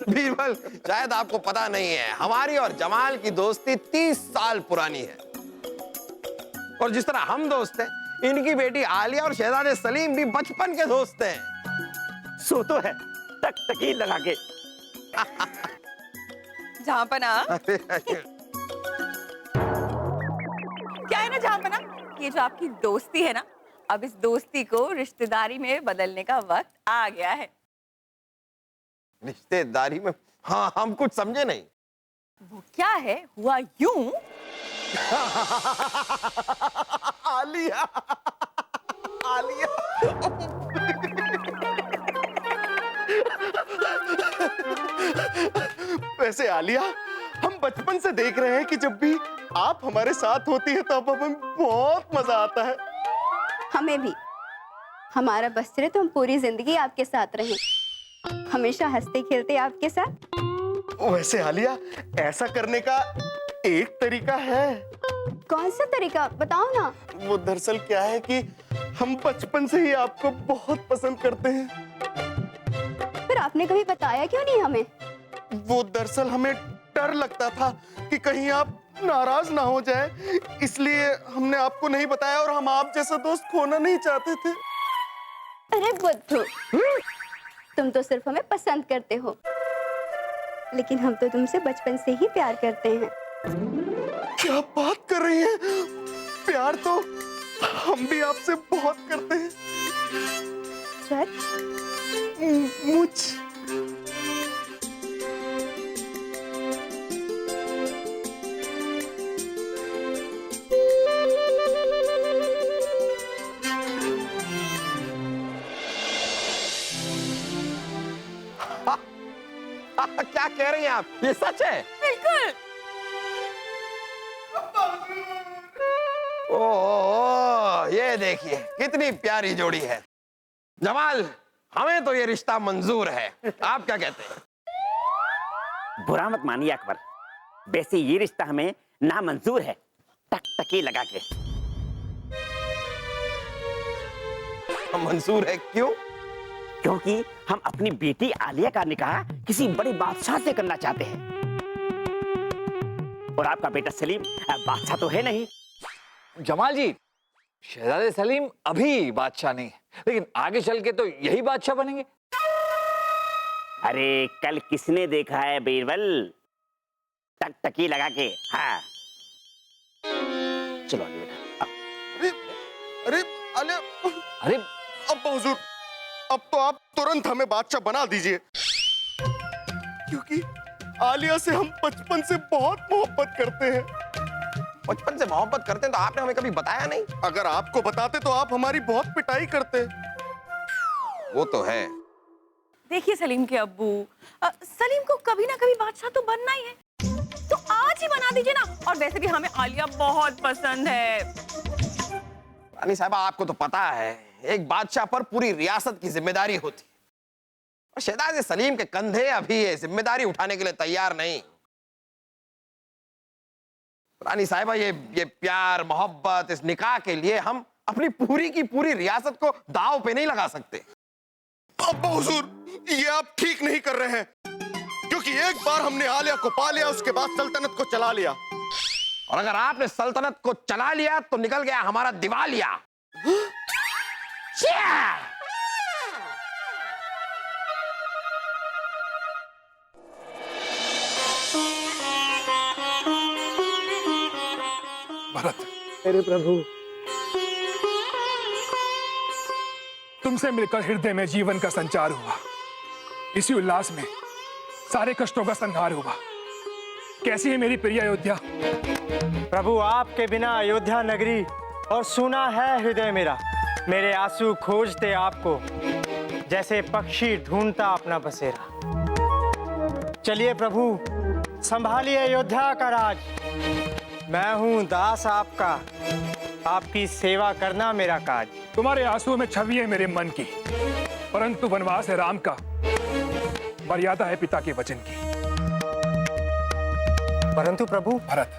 बीरबल, शायद आपको पता नहीं है, हमारी और जमाल की दोस्ती 30 साल पुरानी है। और जिस तरह हम दोस्त हैं, इनकी बेटी आलिया और शहजादे सलीम भी बचपन के दोस्त हैं। सो तो है, टकटकी लगा के। जहाँपना क्या है ना जहाँपना, ये जो आपकी दोस्ती है ना, अब इस दोस्ती को रिश्तेदारी में बदलने का वक्त आ गया है। रिश्तेदारी में? हाँ, हम कुछ समझे नहीं। वो क्या है, हुआ यूं। आलिया, आलिया। वैसे आलिया, हम बचपन से देख रहे हैं कि जब भी आप हमारे साथ होती है तो अब हमें बहुत मजा आता है। हमें भी। हमारा बस चले तो हम पूरी जिंदगी आपके साथ रहें, हमेशा हंसते खेलते आपके साथ। वैसे आलिया, ऐसा करने का एक तरीका है। कौन सा तरीका, बताओ ना। वो दरअसल क्या है कि हम बचपन से ही आपको बहुत पसंद करते हैं। फिर आपने कभी बताया क्यों नहीं हमें? वो दरअसल हमें डर लगता था कि कहीं आप नाराज ना हो जाए, इसलिए हमने आपको नहीं बताया और हम आप जैसा दोस्त खोना नहीं चाहते थे। अरे बुद्धू, तुम तो सिर्फ हमें पसंद करते हो, लेकिन हम तो तुमसे बचपन से ही प्यार करते हैं। क्या बात कर रही हैं? प्यार तो हम भी आपसे बहुत करते हैं। सच? मुझ क्या कह रही हैं आप? ये सच है? बिल्कुल। ओह, ये देखिए कितनी प्यारी जोड़ी है। जमाल, हमें तो ये रिश्ता मंजूर है, आप क्या कहते हैं? बुरा मत मानिए अकबर, वैसे ये रिश्ता हमें नामंजूर है, टकटकी लगा के। मंजूर है? क्यों? क्योंकि हम अपनी बेटी आलिया का निकाह किसी बड़े बादशाह से करना चाहते हैं, और आपका बेटा सलीम बादशाह तो है नहीं। जमाल जी, शहजादे सलीम अभी बादशाह नहीं, लेकिन आगे चल के तो यही बादशाह बनेंगे। अरे कल किसने देखा है बीरबल, टकटकी लगा के। हाँ चलो आगे बेटा। अरे अरे आलिया, अरे अब हुजूर, अब तो आप तुरंत हमें बादशाह बना दीजिए, क्योंकि आलिया से हम बचपन से बहुत मोहब्बत करते हैं। बचपन से मोहब्बत करते हैं तो आपने हमें कभी बताया नहीं? अगर आपको बताते तो आप हमारी बहुत पिटाई करते। वो तो है। देखिए सलीम के अब्बू, सलीम को कभी ना कभी बादशाह तो बनना ही है, तो आज ही बना दीजिए ना। और वैसे भी हमें आलिया बहुत पसंद है। रानी साहबा, आपको तो पता है एक बादशाह पर पूरी रियासत की जिम्मेदारी होती है, और शहजादे सलीम के कंधे अभी ये जिम्मेदारी उठाने के लिए तैयार नहीं। रानी साहिबा, ये प्यार मोहब्बत, इस निकाह के लिए हम अपनी पूरी की पूरी रियासत को दांव पे नहीं लगा सकते। अब्बा हुजूर, ये आप ठीक नहीं कर रहे हैं, क्योंकि एक बार हमने आलिया को पा लिया, उसके बाद सल्तनत को चला लिया, और अगर आपने सल्तनत को चला लिया तो निकल गया हमारा दिवालिया। भरत, मेरे प्रभु, तुमसे मिलकर हृदय में जीवन का संचार हुआ। इसी उल्लास में सारे कष्टों का संहार हुआ। कैसी है मेरी प्रिय अयोध्या? प्रभु, आपके बिना अयोध्या नगरी और सुना है हृदय मेरा। मेरे आंसू खोजते आपको, जैसे पक्षी ढूंढता अपना बसेरा। चलिए प्रभु, संभालिए अयोध्या का राज। मैं हूँ दास आपका, आपकी सेवा करना मेरा काज। तुम्हारे आंसुओं में छवि है मेरे मन की, परंतु वनवास है राम का, मर्यादा है पिता के वचन की। परंतु प्रभु, भरत,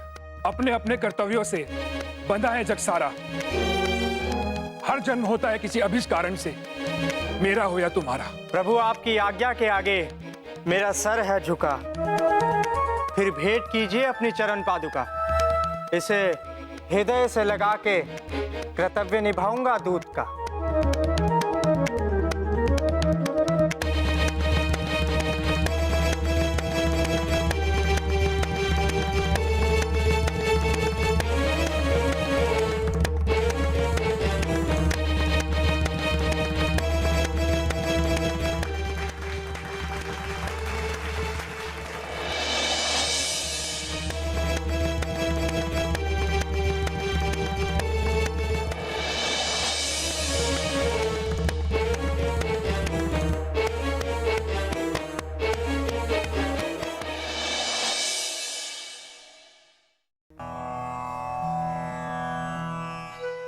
अपने अपने कर्तव्यों से बंधा है जग सारा। हर जन्म होता है किसी अभिष्ट कारण से, मेरा हो या तुम्हारा। प्रभु आपकी आज्ञा के आगे मेरा सर है झुका, फिर भेंट कीजिए अपनी चरण पादुका। इसे हृदय से लगा के कर्तव्य निभाऊंगा दूत का।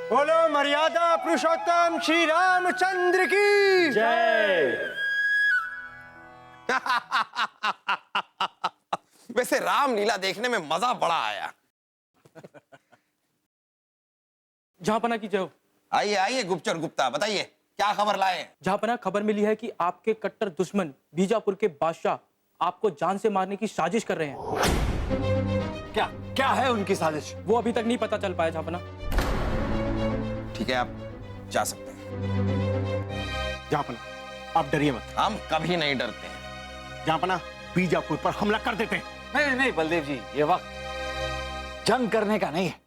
बोलो मर्यादा पुरुषोत्तम श्री रामचंद्र की जय। वैसे रामलीला देखने में मजा बड़ा आया। जहांपना की जय हो। आइए आइए गुप्तचर गुप्ता, बताइए क्या खबर लाए हैं? जहांपना खबर मिली है कि आपके कट्टर दुश्मन बीजापुर के बादशाह आपको जान से मारने की साजिश कर रहे हैं। क्या क्या है उनकी साजिश? वो अभी तक नहीं पता चल पाया जहांपना। ठीक है, आप जा सकते हैं। जहांपना आप डरिए मत, हम कभी नहीं डरते हैं। जहांपना बीजापुर पर हमला कर देते हैं। नहीं नहीं बलदेव जी, ये वक्त जंग करने का नहीं है,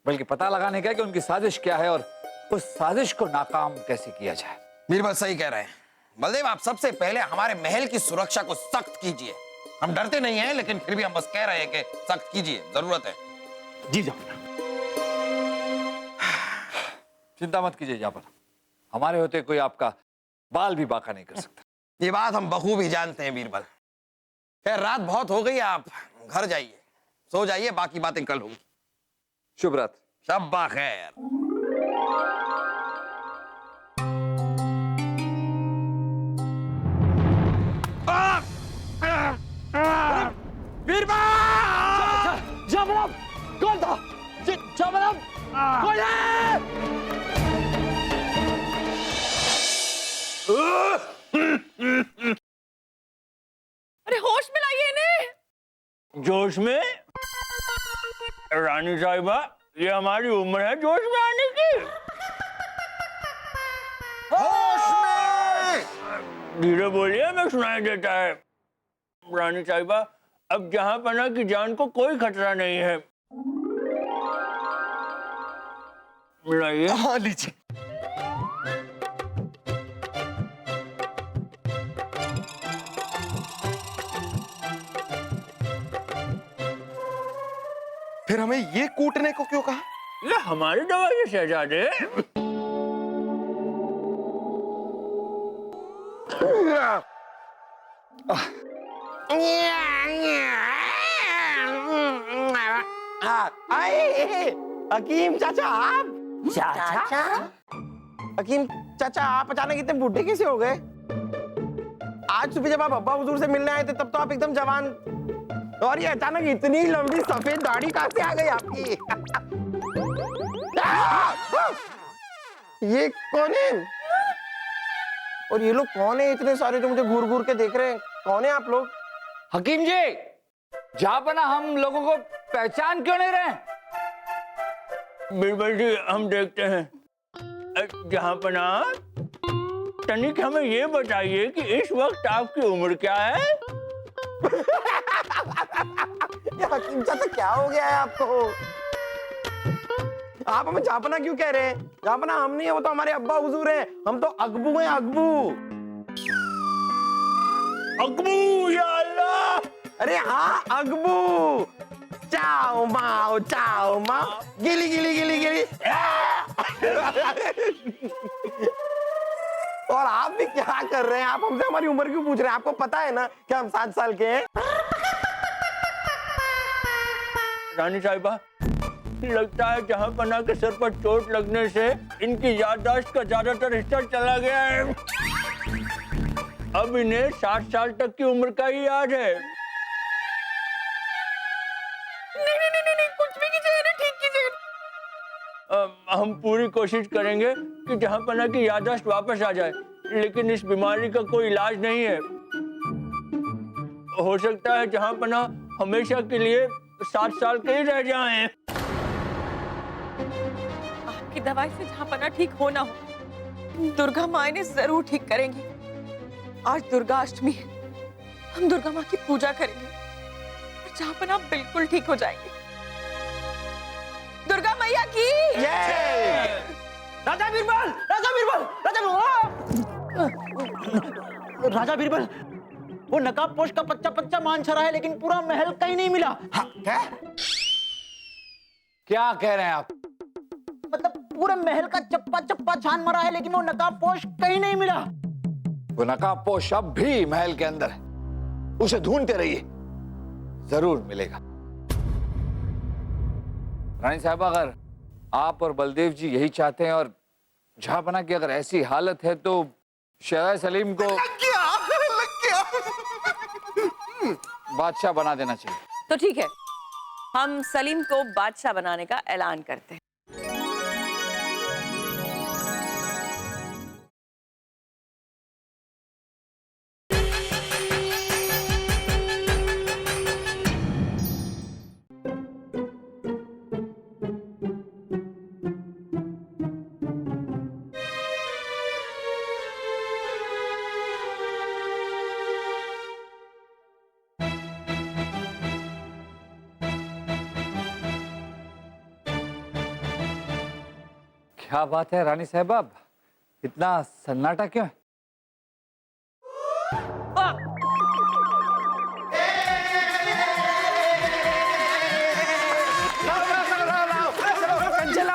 बल्कि पता लगाने का है कि उनकी साजिश क्या है और उस साजिश को नाकाम कैसे किया जाए। बीरबल सही कह रहे हैं। बलदेव, आप सबसे पहले हमारे महल की सुरक्षा को सख्त कीजिए। हम डरते नहीं हैं, लेकिन फिर भी हम बस कह रहे हैं कि सख्त कीजिए, जरूरत है। जी जहांपना। चिंता मत कीजिए जहांपना, हमारे होते कोई आपका बाल भी बांका नहीं कर सकता। ये बात हम बखूबी जानते हैं बीरबल। खैर, रात बहुत हो गई, आप घर जाइए, सो जाइए, बाकी बातें कल होंगी। शुभ रात्रि। शब्बा खैर। जबरब कौन था? जबरब कौन है? अरे होश में लाइए इन्हें। जोश में? रानी साहिबा, ये हमारी उम्र है जोश में आने की। होश में। धीरे बोलिए, हमें सुनाई देता है। रानी साहिबा, अब जहांपना की जान को कोई खतरा नहीं है। मिलाइए। हाँ लीजिए। फिर हमें ये कूटने को क्यों कहा? ये हमारी दवाई है शहजादे। हकीम चाचा, आप? चाचा? हकीम चाचा, आप अचानक इतने बूढ़े कैसे हो गए? आज सुबह जब आप अब्बा हुजूर से मिलने आए थे तब तो आप एकदम जवान, और ये अचानक इतनी लंबी सफेद दाढ़ी कहां से आ गई आपकी? ये कौन है? और ये लोग कौन है इतने सारे जो मुझे घूर घूर के देख रहे हैं? कौन है आप लोग? हकीम जी, जहांपना हम लोगों को पहचान क्यों नहीं रहे? बीरबल जी, हम देखते हैं। जहांपना, तनिक हमें ये बताइए कि इस वक्त आपकी उम्र क्या है? ये हकीम चाचा, क्या हो गया है आपको? आप हमें जहांपना क्यों कह रहे हैं? जहांपना हम नहीं है, वो तो हमारे अब्बा हुजूर हैं। हम तो अकबू हैं, अकबू। अकबू, या अल्लाह! अरे हाँ, अकबू। चाओ माओ, चाओ माओ, गिली गिली गिली गिली। और आप भी क्या कर रहे हैं? आप हमसे हमारी उम्र क्यों पूछ रहे हैं? आपको पता है ना कि हम 7 साल के हैं। रानी साहिबा, लगता है जहांपना के सर पर चोट लगने से इनकी याददाश्त का ज्यादातर हिस्सा चला गया है। अब इन्हें 60 साल तक की उम्र का ही याद है। नहीं, कुछ भी हम पूरी कोशिश करेंगे कि जहाँपना की याददाश्त वापस आ जाए, लेकिन इस बीमारी का कोई इलाज नहीं है। हो सकता है जहाँपना हमेशा के लिए 7 साल के ही रह जाएं। आपकी दवाई से जहाँपना ठीक होना हो, दुर्गा माँ ने जरूर ठीक करेंगी। आज दुर्गा अष्टमी है, हम दुर्गा माँ की पूजा करेंगे और जहाँपना बिल्कुल ठीक हो जाएंगे। दुर्गा मैया की राजा बीरबल, राजा बीरबल, राजा बीरबल, वो नकाबपोश का बच्चा मान छरा है, लेकिन पूरा महल कहीं नहीं मिला। हाँ, क्या कह रहे हैं आप? मतलब पूरे महल का चप्पा छान मरा है, लेकिन वो नकाबपोश कहीं नहीं मिला। वो नकाबपोश अब भी महल के अंदर है, उसे ढूंढते रहिए, जरूर मिलेगा। रानी साहब, अगर आप और बलदेव जी यही चाहते हैं और जहाँपना की अगर ऐसी हालत है तो शहजादे सलीम को बादशाह बना देना चाहिए। तो ठीक है, हम सलीम को बादशाह बनाने का ऐलान करते हैं। क्या बात है रानी साहबा, इतना सन्नाटा क्यों है?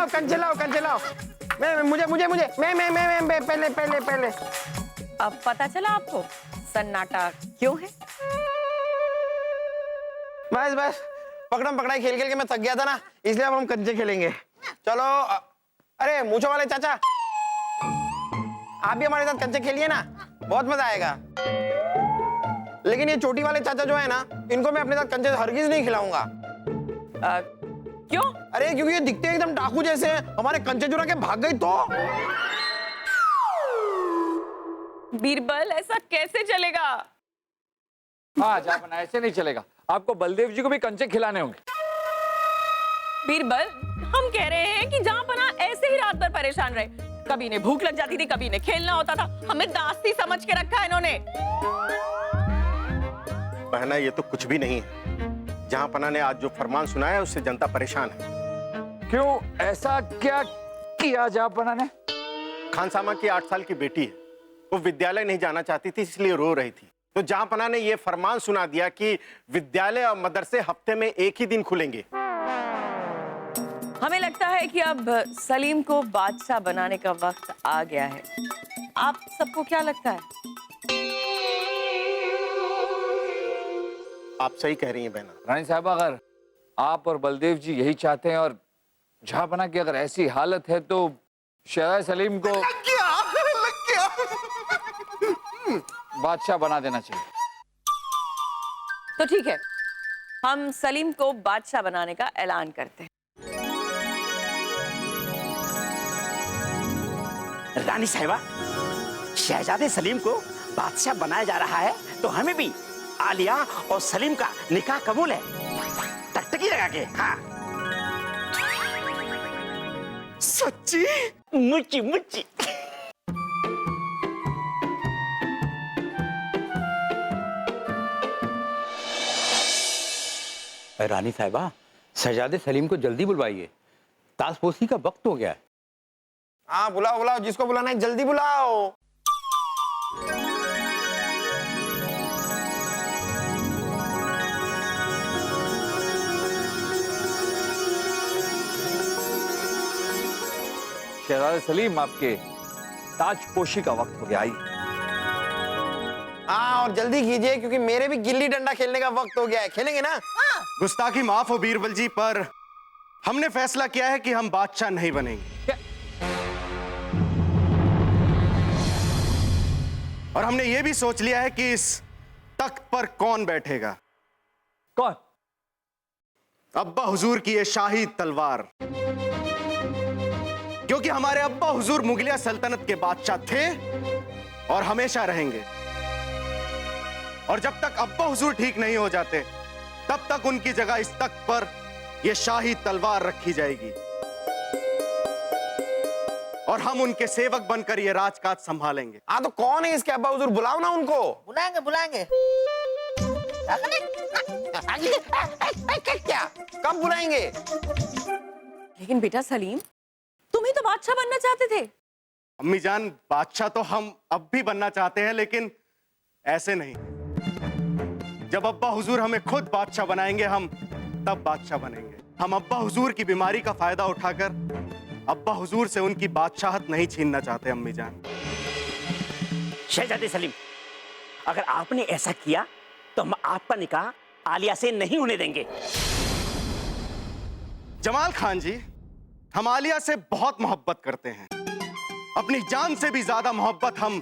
कंचे लाओ। मुझे पहले। अब पता चला आपको सन्नाटा क्यों है? बस पकड़म पकड़ाई खेल के मैं थक गया था ना, इसलिए अब हम कंचे खेलेंगे। चलो, अरे मूंछों वाले चाचा, आप भी हमारे साथ कंचे खेलिए ना, बहुत मजा आएगा। लेकिन ये चोटी वाले चाचा जो है ना, इनको मैं अपने साथ कंचे हरगिज नहीं खिलाऊंगा। क्यों? अरे क्योंकि ये दिखते हैं एकदम डाकू जैसे हैं, हमारे कंचे चुरा के भाग गई तो। बीरबल, ऐसा कैसे चलेगा? हाँ जहाँपना, ऐसे नहीं चलेगा, आपको बलदेव जी को भी कंचे खिलाने होंगे। बीरबल, हम कह रहे हैं कि जहाँपना ऐसे ही रात भर परेशान रहे। कभी इन्हें भूख लग जाती थी, कभी इन्हें खेलना होता था, हमें दास्ती समझ के रखा है इन्होंने। बहना, ये तो कुछ भी नहीं है। जहाँपना ने आज जो फरमान सुनाया उससे जनता परेशान है। क्यों, ऐसा क्या किया जहाँपना ने? खानसामा की 8 साल की बेटी है, वो विद्यालय नहीं जाना चाहती थी, इसलिए रो रही थी। तो जहाँपना ने ये फरमान सुना दिया कि विद्यालय और मदरसे हफ्ते में एक ही दिन खुलेंगे। हमें लगता है कि अब सलीम को बादशाह बनाने का वक्त आ गया है। आप सबको क्या लगता है? आप सही कह रही हैं बहना। रानी साहब, अगर आप और बलदेव जी यही चाहते हैं और जहाँपना की अगर ऐसी हालत है तो शहजादे सलीम को बादशाह बना देना चाहिए। तो ठीक है, हम सलीम को बादशाह बनाने का ऐलान करते हैं। रानी साहिबा, शहजादे सलीम को बादशाह बनाया जा रहा है, तो हमें भी आलिया और सलीम का निकाह कबूल है। टकटकी लगा के। हाँ, सच्ची? मुच्ची मुच्ची। रानी साहिबा, शहजादे सलीम को जल्दी बुलवाइए, ताशपोशी का वक्त हो गया है। हाँ, बुलाओ, जिसको बुलाना है जल्दी बुलाओ। शहजादे सलीम, आपके ताजपोशी का वक्त हो गया। आइए। हाँ, और जल्दी कीजिए क्योंकि मेरे भी गिल्ली डंडा खेलने का वक्त हो गया है। खेलेंगे ना? गुस्ताखी माफ हो बीरबल जी, पर हमने फैसला किया है कि हम बादशाह नहीं बनेंगे। और हमने ये भी सोच लिया है कि इस तख्त पर कौन बैठेगा। कौन? अब्बा हुजूर की ये शाही तलवार। क्योंकि हमारे अब्बा हुजूर मुगलिया सल्तनत के बादशाह थे और हमेशा रहेंगे। और जब तक अब्बा हुजूर ठीक नहीं हो जाते तब तक उनकी जगह इस तख्त पर यह शाही तलवार रखी जाएगी और हम उनके सेवक बनकर ये राजकाज संभालेंगे। हाँ तो कौन है इसके अब्बा हुजूर? बुलाओ ना उनको। बुलाएंगे बुलाएंगे। क्या? कब बुलाएंगे? लेकिन बेटा सलीम, तुम ही तो बादशाह बनना चाहते थे। अम्मी जान, बादशाह तो हम अब भी बनना चाहते हैं, लेकिन ऐसे नहीं। जब अब्बा हुजूर हमें खुद बादशाह बनाएंगे हम तब बादशाह बनेंगे। हम अब्बा हुजूर की बीमारी का फायदा उठाकर अब्बा हुजूर से उनकी बादशाहत नहीं छीनना चाहते अम्मी जान। शहजादे सलीम, अगर आपने ऐसा किया तो हम आपका निकाह आलिया से नहीं होने देंगे। जमाल खान जी, हम आलिया से बहुत मोहब्बत करते हैं। अपनी जान से भी ज्यादा मोहब्बत हम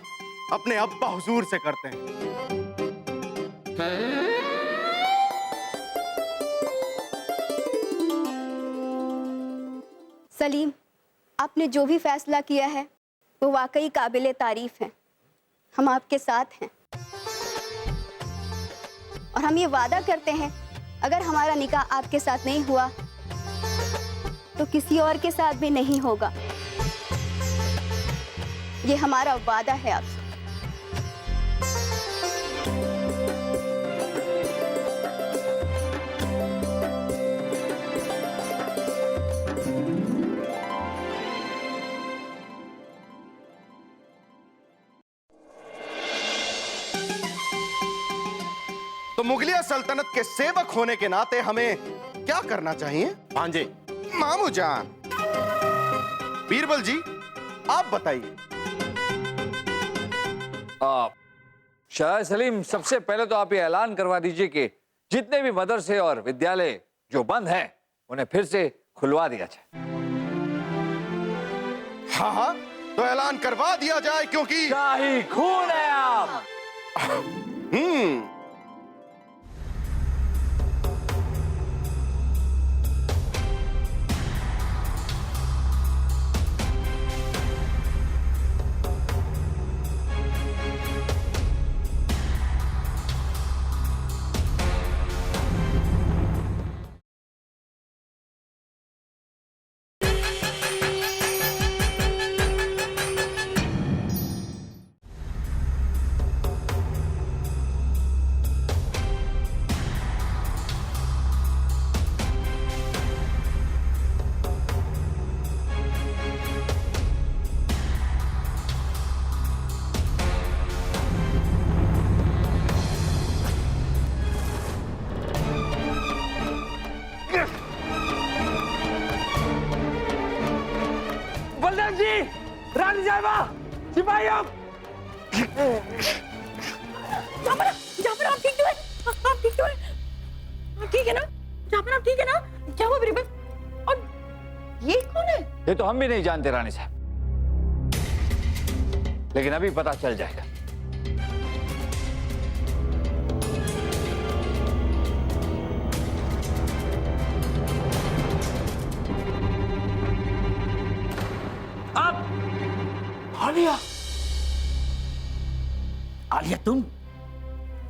अपने अब्बा हुजूर से करते हैं। सलीम, आपने जो भी फैसला किया है वो वाकई काबिले तारीफ है। हम आपके साथ हैं और हम ये वादा करते हैं अगर हमारा निकाह आपके साथ नहीं हुआ तो किसी और के साथ भी नहीं होगा। ये हमारा वादा है आपसे। तो मुगलिया सल्तनत के सेवक होने के नाते हमें क्या करना चाहिए? भांजे, मामू जान, बीरबल जी, आप बताइए। शाह सलीम, सबसे पहले तो आप ये ऐलान करवा दीजिए कि जितने भी मदरसे और विद्यालय जो बंद हैं उन्हें फिर से खुलवा दिया जाए। हाँ हाँ, तो ऐलान करवा दिया जाए, क्योंकि शाही खून है आप। रानी साहिबा, सिपाहियों! जाफर, आप ठीक तो है? आप ठीक तो है? ठीक है ना? जाफर, आप ठीक है ना? क्या हुआ मेरे पास? और ये कौन है? ये तो हम भी नहीं जानते रानी साहब, लेकिन अभी पता चल जाएगा। आलिया, आलिया, तुम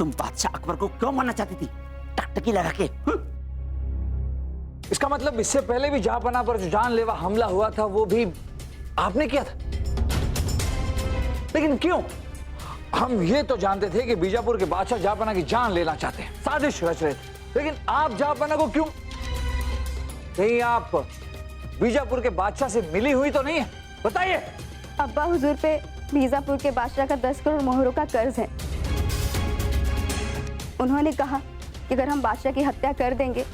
बादशाह अकबर को क्यों मारना चाहती थी टकटकी लगा के? इसका मतलब इससे पहले भी जहांपना पर जो जानलेवा हमला हुआ था वो भी आपने किया था। लेकिन क्यों? हम ये तो जानते थे कि बीजापुर के बादशाह जहांपना की जान लेना चाहते हैं, साजिश रच रहे थे, लेकिन आप जहांपना को क्यों? कहीं आप बीजापुर के बादशाह से मिली हुई तो नहीं है? बताइए। अब्बा हुजूर पे बीजापुर के बादशाह का 10 करोड़ मोहरों का कर्ज है। उन्होंने कहा कि अगर हम बादशाह की हत्या कर देंगे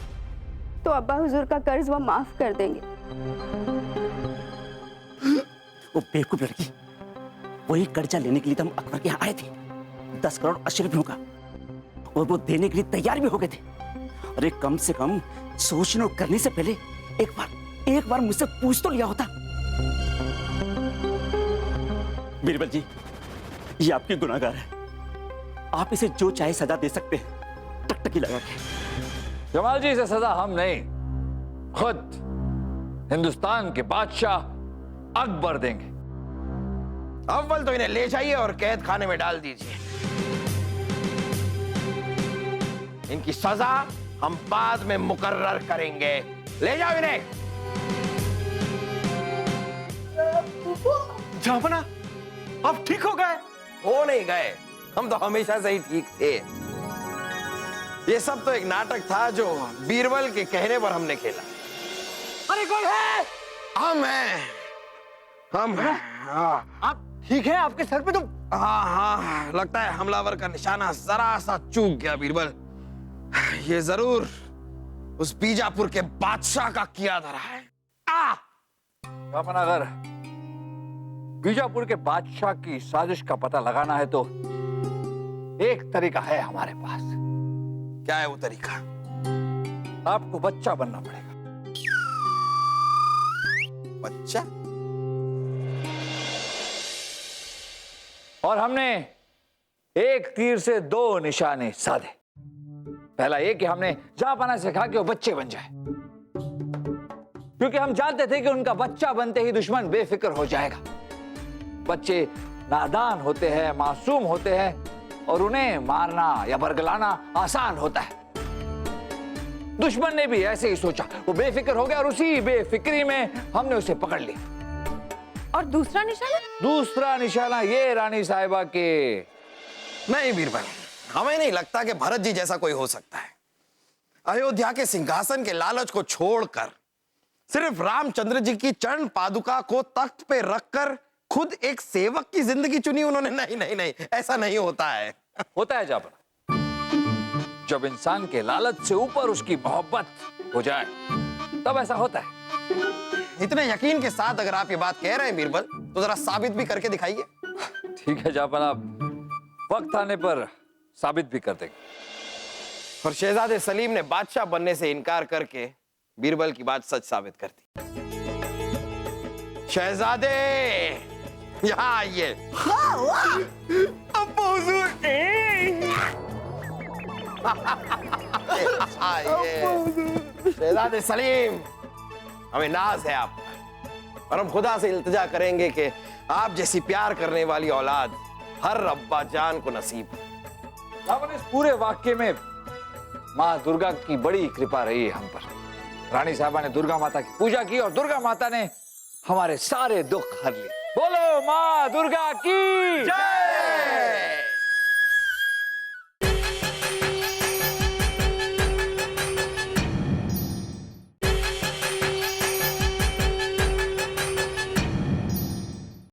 तो अब्बा हुजूर का कर्ज वो माफ कर देंगे। वो बेवकूफ लड़की, वही कर्जा लेने के लिए तो हम अकबर के यहाँ आए थे, 10 करोड़ 80 रुपयों का, और वो देने के लिए तैयार भी हो गए थे। अरे कम से कम सोचने और करने से पहले एक बार मुझसे पूछ तो लिया होता। बीरबल जी, ये आपकी गुनाहगार है, आप इसे जो चाहे सजा दे सकते हैं, टकटकी लगा के। जमाल जी, इसे सजा हम नहीं, खुद हिंदुस्तान के बादशाह अकबर देंगे। अव्वल तो इन्हें ले जाइए और कैद खाने में डाल दीजिए। इनकी सजा हम बाद में मुकर्रर करेंगे। ले जाओ इन्हें। जहांपना, आप ठीक हो गए? हो नहीं गए, हम तो हमेशा से ही ठीक थे। ये सब तो एक नाटक था जो बीरबल के कहने पर हमने खेला। अरे कौन है? हम हैं। हाँ आप ठीक हैं? आपके सर पे तो हाँ, लगता है हमलावर का निशाना जरा सा चूक गया बीरबल। ये जरूर उस बीजापुर के बादशाह का किया धरा है। अगर बीजापुर के बादशाह की साजिश का पता लगाना है तो एक तरीका है हमारे पास। क्या है वो तरीका? आपको बच्चा बनना पड़ेगा। बच्चा? और हमने एक तीर से दो निशाने साधे। पहला ये कि हमने जहांपना से कहा कि वो बच्चे बन जाए, क्योंकि हम जानते थे कि उनका बच्चा बनते ही दुश्मन बेफिक्र हो जाएगा। बच्चे नादान होते हैं, मासूम होते हैं और उन्हें मारना या बरगलाना आसान होता है। दुश्मन ने भी ऐसे ही सोचा, वो बेफिक्र हो गया और उसी बेफिक्री में हमने उसे पकड़ लिया। और दूसरा निशाना? दूसरा निशाना ये रानी साहिबा के। नहीं बीरबल, हमें नहीं लगता कि भरत जी जैसा कोई हो सकता है। अयोध्या के सिंहासन के लालच को छोड़कर सिर्फ रामचंद्र जी की चरण पादुका को तख्त पे रखकर खुद एक सेवक की जिंदगी चुनी उन्होंने। नहीं नहीं नहीं, ऐसा नहीं होता है। होता है जहांपना, जब इंसान के लालच से ऊपर उसकी मोहब्बत हो जाए तब ऐसा होता है। इतने यकीन के साथ अगर आप ये बात कह रहे हैं बीरबल, तो जरा साबित भी करके दिखाइए। ठीक है जहांपना, वक्त आने पर साबित भी कर देंगे। और शहजादे सलीम ने बादशाह बनने से इनकार करके बीरबल की बात सच साबित कर दी। शहजादे यहाँ आइए। शहजादे सलीम, हमें नाज है आप पर, और हम खुदा से इल्तिजा करेंगे कि आप जैसी प्यार करने वाली औलाद हर अब्बा जान को नसीब हो। इस पूरे वाक्य में माँ दुर्गा की बड़ी कृपा रही है हम पर। रानी साहबा ने दुर्गा माता की पूजा की और दुर्गा माता ने हमारे सारे दुख हर लिए। बोलो माँ दुर्गा की जय।